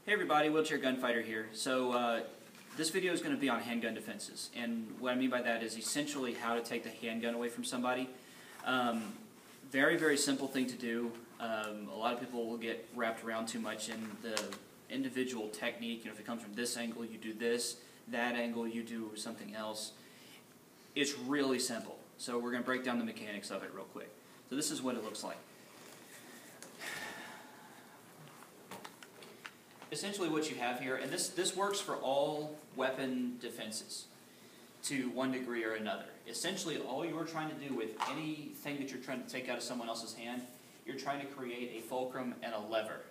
Hey everybody, Wheelchair Gunfighter here. So this video is going to be on handgun defenses, and what I mean by that is essentially how to take the handgun away from somebody. Very, very simple thing to do. A lot of people will get wrapped around too much in the individual technique. You know, if it comes from this angle, you do this, that angle, you do something else. It's really simple. So we're going to break down the mechanics of it real quick. So this is what it looks like. Essentially what you have here, and this works for all weapon defenses to one degree or another. Essentially all you're trying to do with anything that you're trying to take out of someone else's hand, you're trying to create a fulcrum and a lever,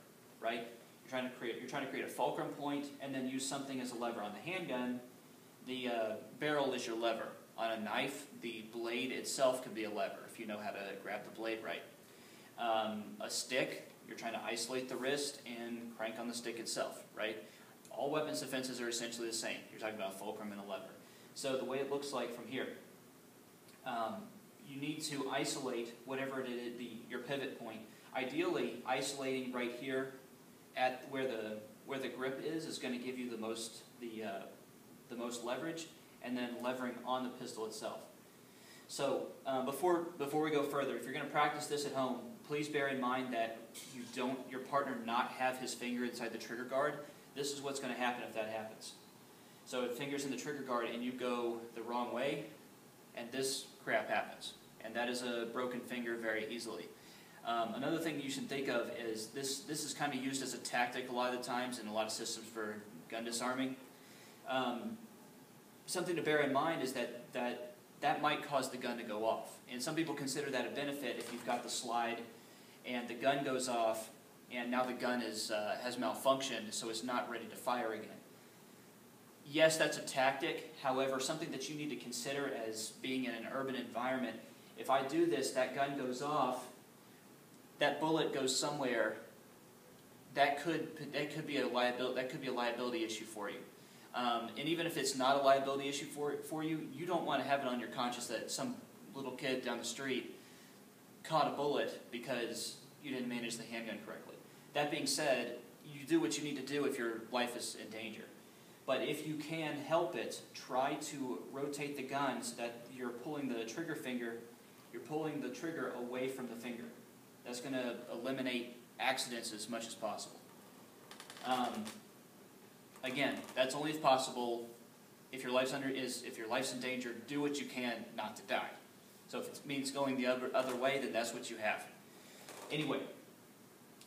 right? You're trying to create a fulcrum point and then use something as a lever. On the handgun, the barrel is your lever. On a knife, the blade itself could be a lever if you know how to grab the blade right. A stick, you're trying to isolate the wrist and crank on the stick itself, right? All weapons defenses are essentially the same. You're talking about a fulcrum and a lever. So the way it looks like from here, you need to isolate whatever it is, your pivot point. Ideally, isolating right here at where the grip is going to give you the most leverage, and then levering on the pistol itself. So before we go further, if you're going to practice this at home, please bear in mind that your partner not have his finger inside the trigger guard. This is what's going to happen if that happens. So if finger's in the trigger guard and you go the wrong way, and this crap happens. And that is a broken finger very easily. Another thing you should think of is this is kind of used as a tactic a lot of the times in a lot of systems for gun disarming. Something to bear in mind is that might cause the gun to go off. And some people consider that a benefit if you've got the slide and the gun goes off and now the gun has malfunctioned, so it's not ready to fire again. Yes, that's a tactic. However, something that you need to consider as being in an urban environment, if I do this, that gun goes off, that bullet goes somewhere, that could be a liability issue for you. And even if it's not a liability issue for you, you don't want to have it on your conscience that some little kid down the street caught a bullet because you didn't manage the handgun correctly. That being said, you do what you need to do if your life is in danger. But if you can help it, try to rotate the gun so that you're pulling the trigger away from the finger. That's going to eliminate accidents as much as possible. Again, that's only if possible. If your life's in danger, do what you can not to die. So if it means going the other way, then that's what you have. Anyway,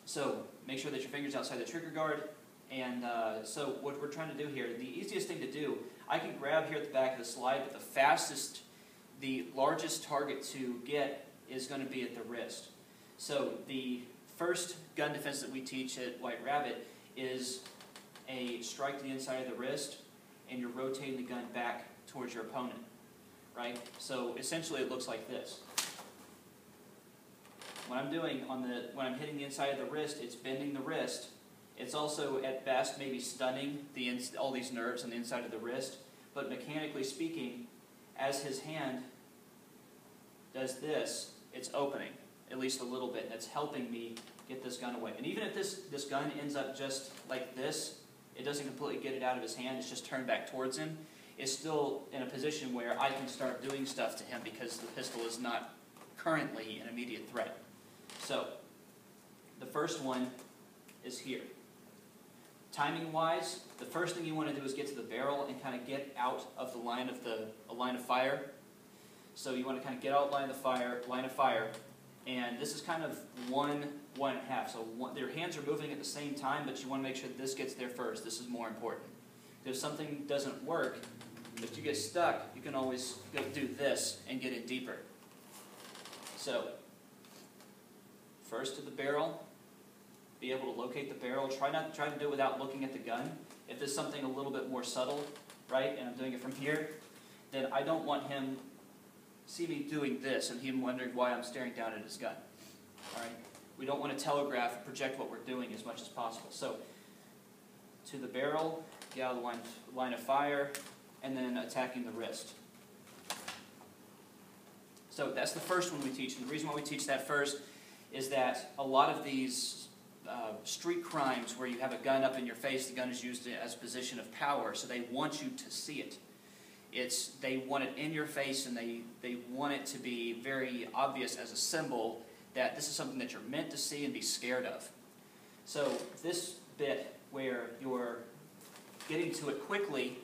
so make sure that your finger's outside the trigger guard. And so what we're trying to do here, the easiest thing to do, I can grab here at the back of the slide, but the largest target to get is going to be at the wrist. So the first gun defense that we teach at White Rabbit is a strike to the inside of the wrist, and you're rotating the gun back towards your opponent, right? So essentially it looks like this. When I'm hitting the inside of the wrist, it's bending the wrist. It's also at best maybe stunning all these nerves on the inside of the wrist, but mechanically speaking, as his hand does this, it's opening at least a little bit, and it's helping me get this gun away. And even if this gun ends up just like this, it doesn't completely get it out of his hand, it's just turned back towards him, it's still in a position where I can start doing stuff to him because the pistol is not currently an immediate threat. So, the first one is here. Timing-wise, the first thing you want to do is get to the barrel and kind of get out of the line of fire. So you want to kind of get out line of fire, and this is kind of one and a half. So their hands are moving at the same time, but you want to make sure that this gets there first. This is more important. If something doesn't work, if you get stuck, you can always go do this and get in deeper. So, first to the barrel, be able to locate the barrel. Try to do it without looking at the gun. If there's something a little bit more subtle, right, and I'm doing it from here, then I don't want him see me doing this and him wondering why I'm staring down at his gun. All right? We don't want to telegraph and project what we're doing as much as possible. So, to the barrel, get out of the line of fire, and then attacking the wrist. So that's the first one we teach. And the reason why we teach that first is that a lot of these street crimes where you have a gun up in your face, the gun is used as a position of power, so they want you to see it. They want it in your face, and they want it to be very obvious as a symbol that this is something that you're meant to see and be scared of. So this bit where you're getting to it quickly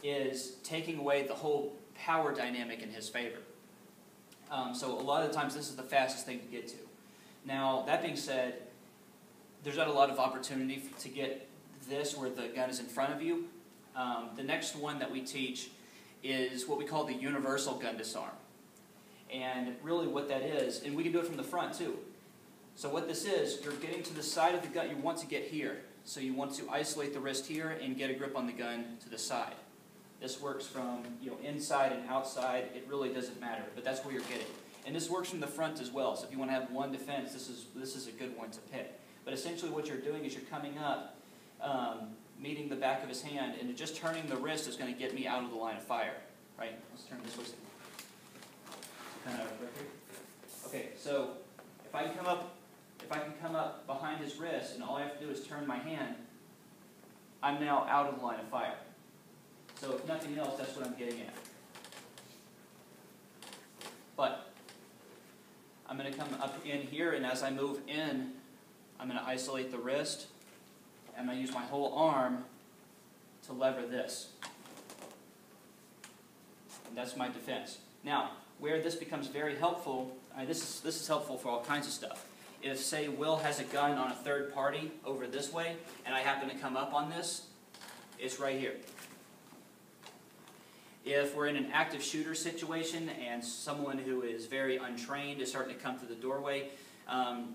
is taking away the whole power dynamic in his favor. So a lot of the times this is the fastest thing to get to. Now, that being said, there's not a lot of opportunity to get this where the gun is in front of you. The next one that we teach is what we call the universal gun disarm. And really what that is, and we can do it from the front too. So what this is, you're getting to the side of the gun, you want to get here. So you want to isolate the wrist here and get a grip on the gun to the side. This works from inside and outside, it really doesn't matter, but that's where you're getting. And this works from the front as well, so if you want to have one defense, this is a good one to pick. But essentially what you're doing is you're coming up, meeting the back of his hand, and just turning the wrist is going to get me out of the line of fire. Right? Let's turn this way. Kind of right here. Okay, so if I can come up behind his wrist, and all I have to do is turn my hand, I'm now out of the line of fire. So if nothing else, that's what I'm getting at. But I'm going to come up in here, and as I move in, I'm going to isolate the wrist. I'm going to use my whole arm to lever this. And that's my defense. Now, where this becomes very helpful, this is helpful for all kinds of stuff. If, say, Will has a gun on a third party over this way, and I happen to come up on this, it's right here. If we're in an active shooter situation and someone who is very untrained is starting to come through the doorway,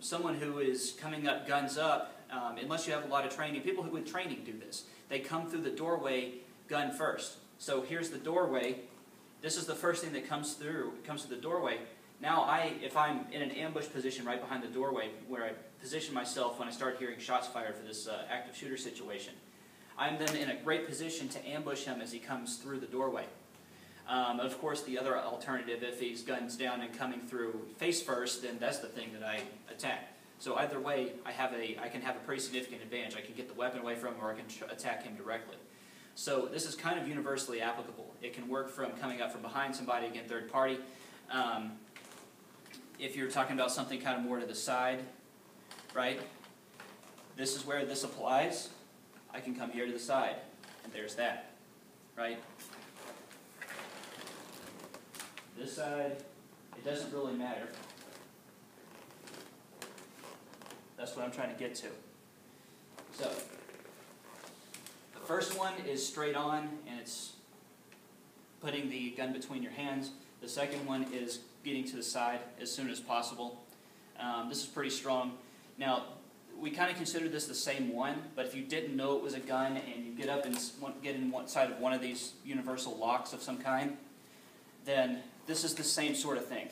someone who is coming up guns up, unless you have a lot of training, people who with training do this. They come through the doorway gun first. So here's the doorway. This is the first thing that comes through the doorway. Now if I'm in an ambush position right behind the doorway where I position myself when I start hearing shots fired for this active shooter situation, I'm then in a great position to ambush him as he comes through the doorway. Of course, the other alternative, if he's guns down and coming through face first, then that's the thing that I attack. So either way, I can have a pretty significant advantage. I can get the weapon away from him, or I can attack him directly. So this is kind of universally applicable. It can work from coming up from behind somebody, again, third party. If you're talking about something kind of more to the side, right? This is where this applies. I can come here to the side, and there's that, right? This side, it doesn't really matter. That's what I'm trying to get to. So, the first one is straight on, and it's putting the gun between your hands. The second one is getting to the side as soon as possible. This is pretty strong. Now, we kind of consider this the same one, but if you didn't know it was a gun and you get up and get in one side of one of these universal locks of some kind, then this is the same sort of thing.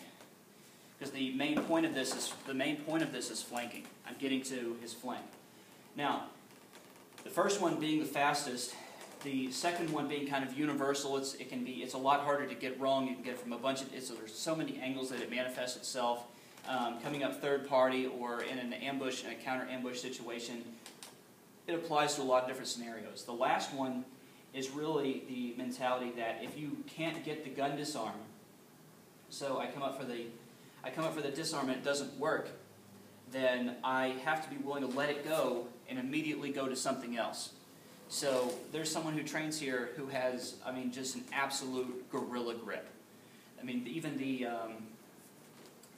Because the main point of this is flanking. I'm getting to his flank. Now, the first one being the fastest, the second one being kind of universal. It's a lot harder to get wrong. You can get from a bunch of so there's so many angles that it manifests itself. Coming up third party or in an ambush, in a counter ambush situation, it applies to a lot of different scenarios. The last one is really the mentality that if you can't get the gun disarm, so I come up for the disarm and it doesn't work, then I have to be willing to let it go and immediately go to something else. So there's someone who trains here who has, just an absolute gorilla grip.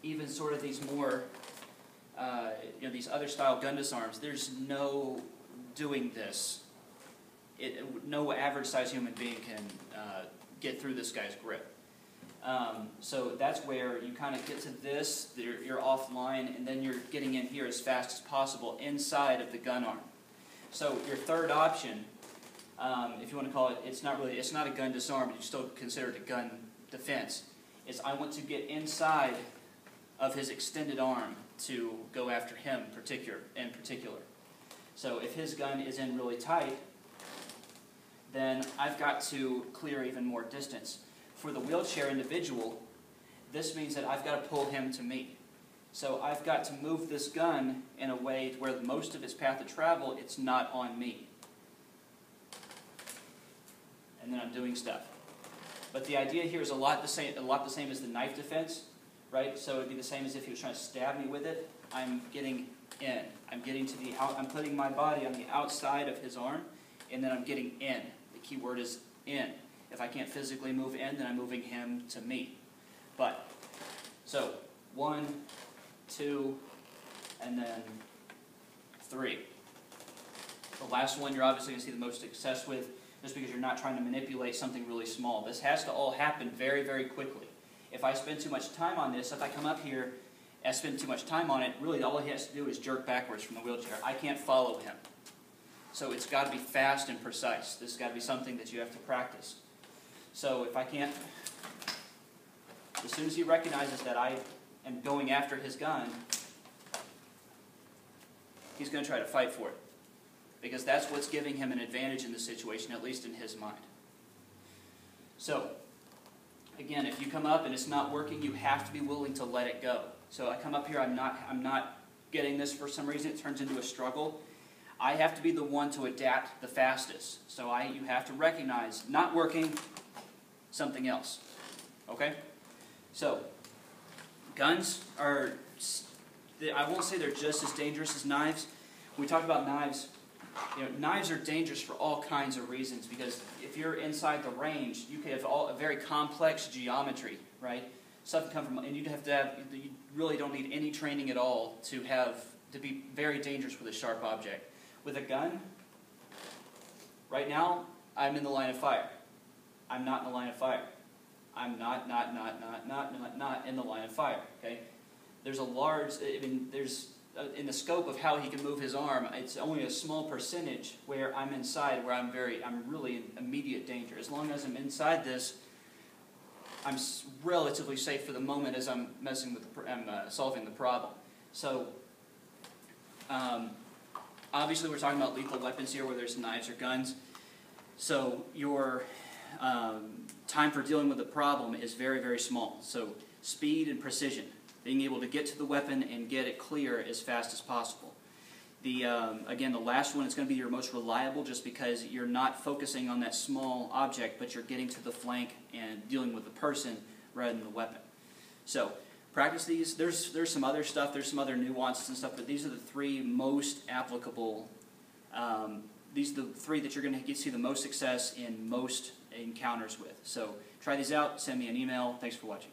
Even sort of these more, these other style gun disarms, there's no doing this. No average sized human being can get through this guy's grip. So that's where you kind of get to this, you're offline, and then you're getting in here as fast as possible inside of the gun arm. So your third option, if you want to call it, it's not a gun disarm, but you still consider it a gun defense, is I want to get inside of his extended arm to go after him in particular. So if his gun is in really tight, then I've got to clear even more distance. For the wheelchair individual, this means that I've got to pull him to me. So I've got to move this gun in a way where most of its path of travel, it's not on me. And then I'm doing stuff. But the idea here is a lot the same as the knife defense, right? So it'd be the same as if he was trying to stab me with it. I'm getting in. I'm putting my body on the outside of his arm, and then I'm getting in. The key word is in. If I can't physically move in, then I'm moving him to me. But, so, 1, 2, and then 3. The last one you're obviously going to see the most success with, just because you're not trying to manipulate something really small. This has to all happen very, very quickly. If I spend too much time on this, if I come up here and spend too much time on it, really all he has to do is jerk backwards from the wheelchair. I can't follow him. So it's got to be fast and precise. This has got to be something that you have to practice. So if I can't, as soon as he recognizes that I am going after his gun, he's going to try to fight for it. Because that's what's giving him an advantage in the situation, at least in his mind. So, again, if you come up and it's not working, you have to be willing to let it go. So I come up here, I'm not getting this for some reason, it turns into a struggle. I have to be the one to adapt the fastest. So you have to recognize, not working, something else. Okay? So, guns are, I won't say they're just as dangerous as knives. When we talk about knives, knives are dangerous for all kinds of reasons, because if you're inside the range, you could have a very complex geometry, right? Stuff can come from, and you really don't need any training at all to be very dangerous with a sharp object. With a gun, right now, I'm in the line of fire. I'm not in the line of fire. I'm not in the line of fire, okay? There's a large, in the scope of how he can move his arm, it's only a small percentage where I'm inside, where I'm really in immediate danger. As long as I'm inside this, I'm relatively safe for the moment as I'm solving the problem. So, obviously we're talking about lethal weapons here where there's knives or guns. So your time for dealing with the problem is very, very small. So speed and precision. Being able to get to the weapon and get it clear as fast as possible. Again, the last one is going to be your most reliable just because you're not focusing on that small object, but you're getting to the flank and dealing with the person rather than the weapon. So, practice these. There's some other stuff, there's some other nuances and stuff, but these are the 3 most applicable. These are the 3 that you're going to see the most success in most encounters with. So, try these out, send me an email. Thanks for watching.